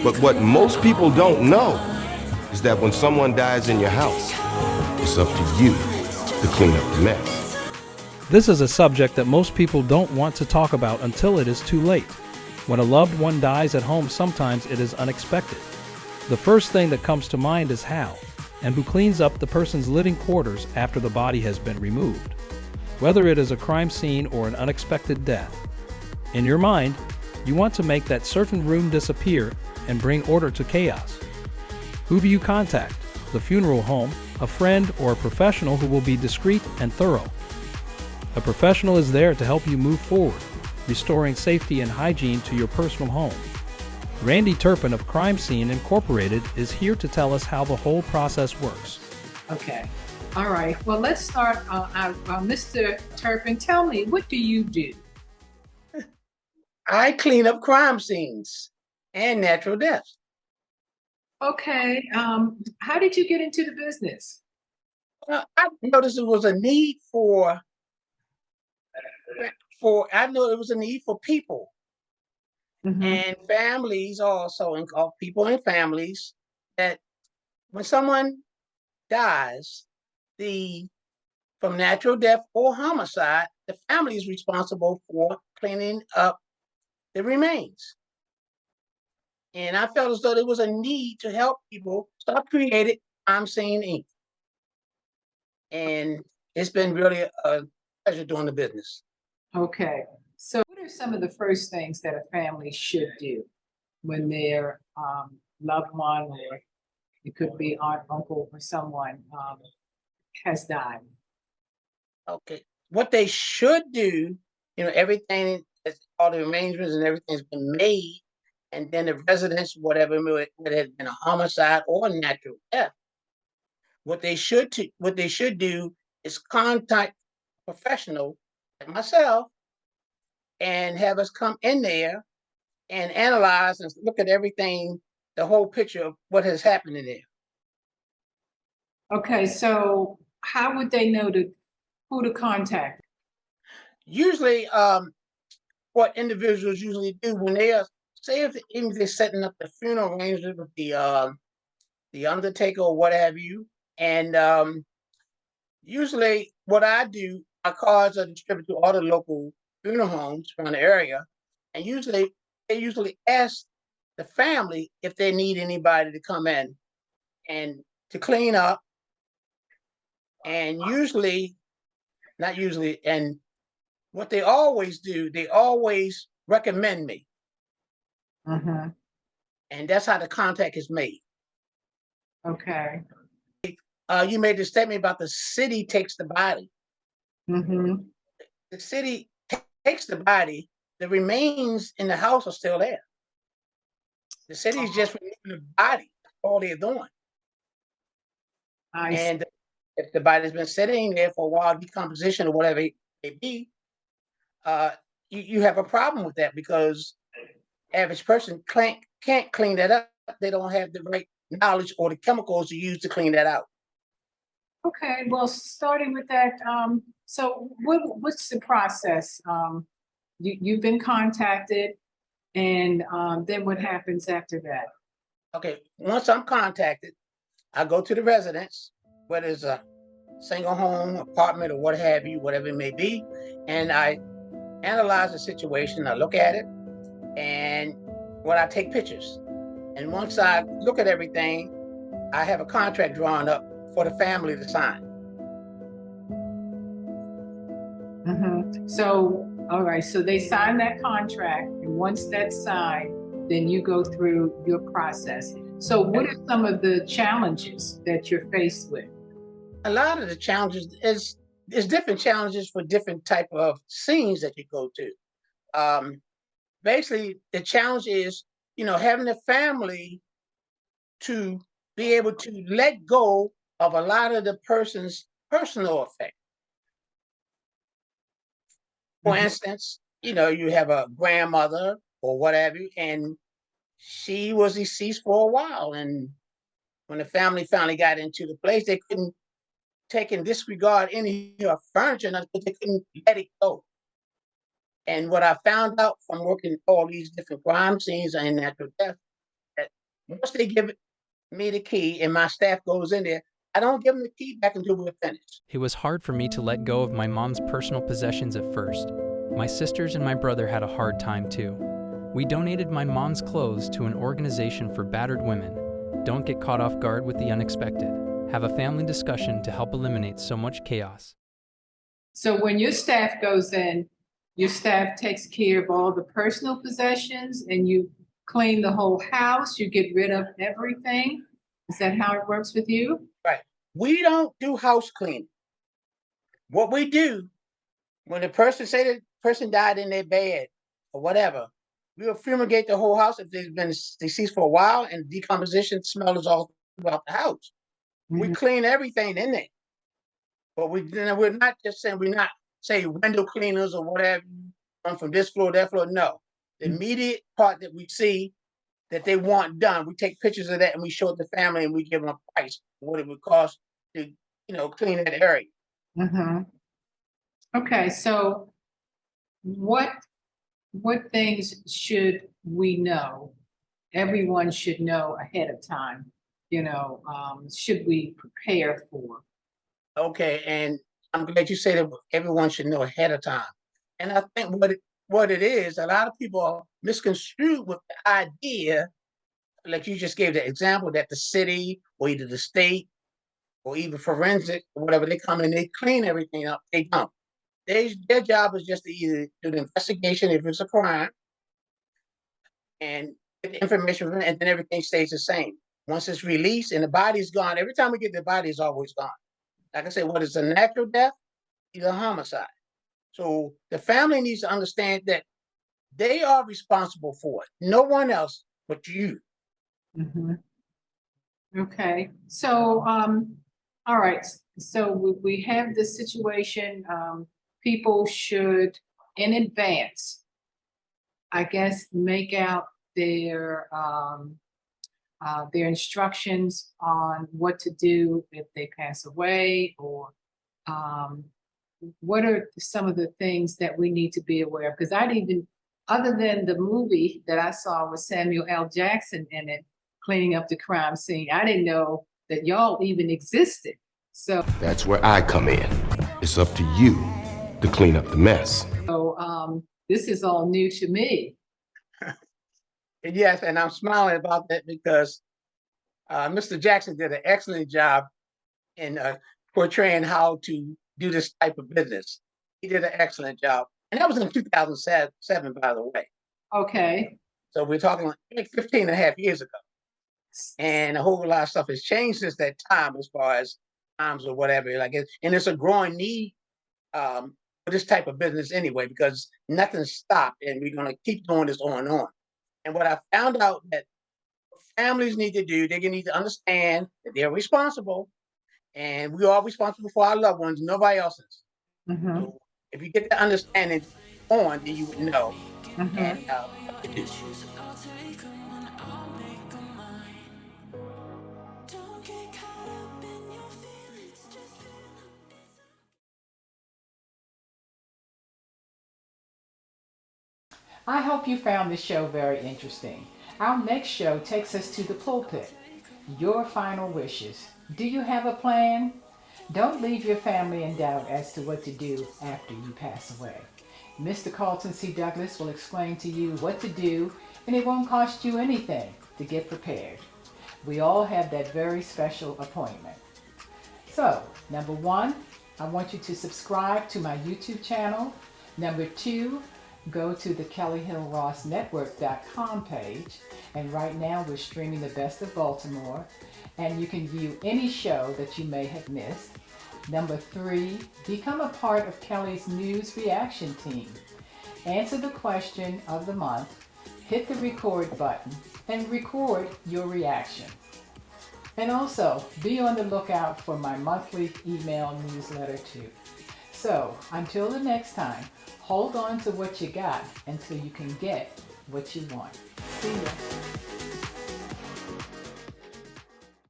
But what most people don't know is that when someone dies in your house, it's up to you to clean up the mess. This is a subject that most people don't want to talk about until it is too late. When a loved one dies at home, sometimes it is unexpected. The first thing that comes to mind is how and who cleans up the person's living quarters after the body has been removed, whether it is a crime scene or an unexpected death. In your mind, you want to make that certain room disappear and bring order to chaos. Who do you contact? The funeral home, a friend, or a professional who will be discreet and thorough? A professional is there to help you move forward, restoring safety and hygiene to your personal home. Randy Turpin of Crime Scene Incorporated is here to tell us how the whole process works. Okay. All right. Well, let's start. Mr. Turpin, tell me, what do you do? I clean up crime scenes and natural deaths. Okay. How did you get into the business? I noticed there was a need I know it was a need for people and families also, and people and families, that when someone dies, from natural death or homicide, the family is responsible for cleaning up the remains. And I felt as though there was a need to help people. So I created I'm Scene Inc. And it's been really a pleasure doing the business. Okay. So what are some of the first things that a family should do when their loved one, or it could be aunt, uncle, or someone has died? Okay. What they should do, everything, all the arrangements and everything's been made, and then the residents, whatever it has been a homicide or a natural death, what they should do is contact a professional like myself and have us come in there and analyze and look at everything, the whole picture of what has happened in there. Okay, so how would they know who to contact? Usually, what individuals usually do when they are, say if even they're setting up the funeral arrangement with the undertaker or what have you, and usually what I do, my cards are distributed to all the local funeral homes around the area, and they usually ask the family if they need anybody to come in and to clean up, and not usually, and what they always do, they always recommend me. And that's how the contact is made. Okay. You made the statement about the city takes the body. The city takes the body. The remains in the house are still there. The city is just removing the body. That's all they're doing. And if the body's been sitting there for a while, decomposition or whatever it may be, you have a problem with that, because average person can't clean that up. They don't have the right knowledge or the chemicals to use to clean that out. Okay, well, starting with that, so what's the process? You've been contacted, and then what happens after that? Okay, once I'm contacted, I go to the residence, whether it's a single home, apartment, or what have you, whatever it may be, and I analyze the situation. I look at it, and I take pictures. And once I look at everything, I have a contract drawn up for the family to sign. So, all right, so they sign that contract, and once that's signed, then you go through your process. So what are some of the challenges that you're faced with? A lot of the challenges is different challenges for different type of scenes that you go to. Basically, the challenge is, having the family to be able to let go of a lot of the person's personal effect. For instance, you have a grandmother or whatever, and she was deceased for a while. And when the family finally got into the place, they couldn't take and disregard any of her furniture because they couldn't let it go. And what I found out from working all these different crime scenes and natural death, that once they give me the key and my staff goes in there, I don't give them the key back until we're finished. It was hard for me to let go of my mom's personal possessions at first. My sisters and my brother had a hard time too. We donated my mom's clothes to an organization for battered women. Don't get caught off guard with the unexpected. Have a family discussion to help eliminate so much chaos. So when your staff goes in, your staff takes care of all the personal possessions and you clean the whole house, you get rid of everything? Is that how it works with you? Right. We don't do house cleaning. What we do, when the person say the person died in their bed or whatever, we will fumigate the whole house if they've been deceased for a while and decomposition smell is all throughout the house. We Mhm. clean everything in there. But we're not just saying we're not say window cleaners or whatever from this floor, that floor. No. The Mhm. immediate part that we see that they want done, we take pictures of that and we show it to the family and we give them a price for what it would cost to, clean that area. Mhm. Okay, so what things should we know? Everyone should know ahead of time, should we prepare for? Okay, and I'm glad you say that everyone should know ahead of time. And I think what it is, a lot of people are misconstrued with the idea, like you just gave the example, that the city or either the state or even forensic or whatever, they come and they clean everything up. They don't. Their job is just to either do the investigation if it's a crime and get the information from it, and then everything stays the same. Once it's released and the body's gone, every time we get the body, it's always gone. Like I said, what is a natural death? Either a homicide. So the family needs to understand that they are responsible for it. No one else but you. Mhm. Okay, so, all right, so we have this situation, people should, in advance, I guess, make out their instructions on what to do if they pass away, or, um, what are some of the things that we need to be aware of? Because other than the movie that I saw with Samuel L. Jackson in it, cleaning up the crime scene, I didn't know that y'all even existed. So, That's where I come in. It's up to you to clean up the mess. this is all new to me. And yes, and I'm smiling about that because Mr. Jackson did an excellent job in portraying how to do this type of business. He did an excellent job. And that was in 2007, by the way. Okay. So we're talking like 15 and a half years ago. And a whole lot of stuff has changed since that time as far as times or whatever. And it's a growing need for this type of business anyway, because nothing's stopped and we're going to keep doing this on and on. And what I found out that families need to do, they need to understand that they're responsible and we are responsible for our loved ones, nobody else is. Mhm. So if you get the understanding on, then you would know. Mhm. And what to do. I hope you found this show very interesting. Our next show takes us to the pulpit. Your final wishes. Do you have a plan? Don't leave your family in doubt as to what to do after you pass away. Mr. Carlton C. Douglas will explain to you what to do, and it won't cost you anything to get prepared. We all have that very special appointment. So, number one, I want you to subscribe to my YouTube channel. Number two, go to the KellyHillRossNetwork.com page. And right now we're streaming the best of Baltimore. And you can view any show that you may have missed. Number three, become a part of Kelly's News Reaction Team. Answer the question of the month, hit the record button, and record your reaction. And also, be on the lookout for my monthly email newsletter too. So, until the next time, hold on to what you got until you can get what you want. See ya.